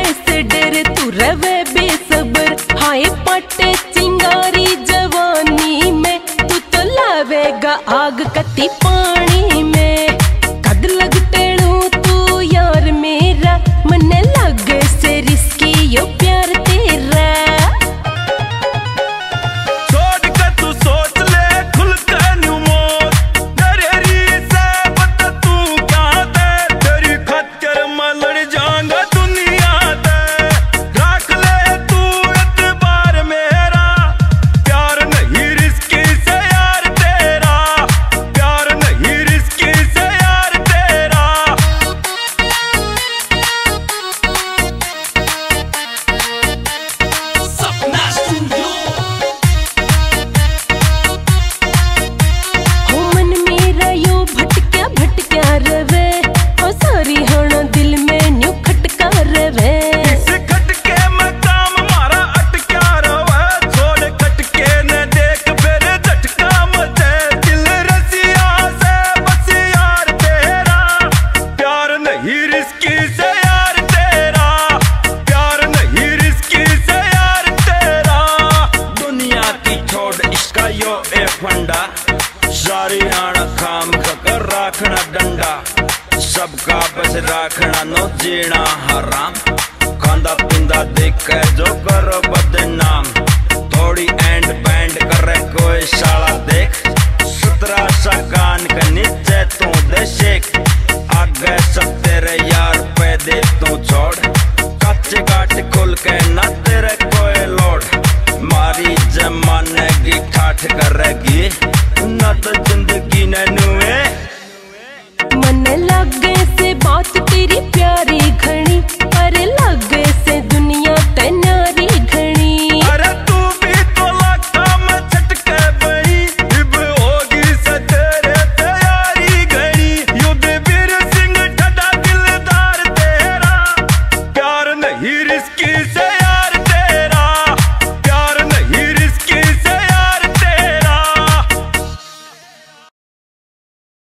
कैसे डर तू रवे बेसबर। हाय पटे चिंगारी जवानी में तू तो लावेगा आग कति पानी में। कद लग टेढ़ू तू यार मेरा मन लगे से रिस्की यो प्यार तेरा। सारी आना काम कर राखना डंडा, सबका बस राखना नो जीना हराम। खांदा पिंदा देख जो करो बदनाम, थोड़ी एंड बैंड करे कोई साला देख। 17 सा कान के नीचे तू दे शेक, आगे सब तेरे यार पे दे तू छोड़। कच्चे काट खुल के ना तेरे कोई लोड, मारी जमाने की ठाठ करेगी न तो जिंदगी ने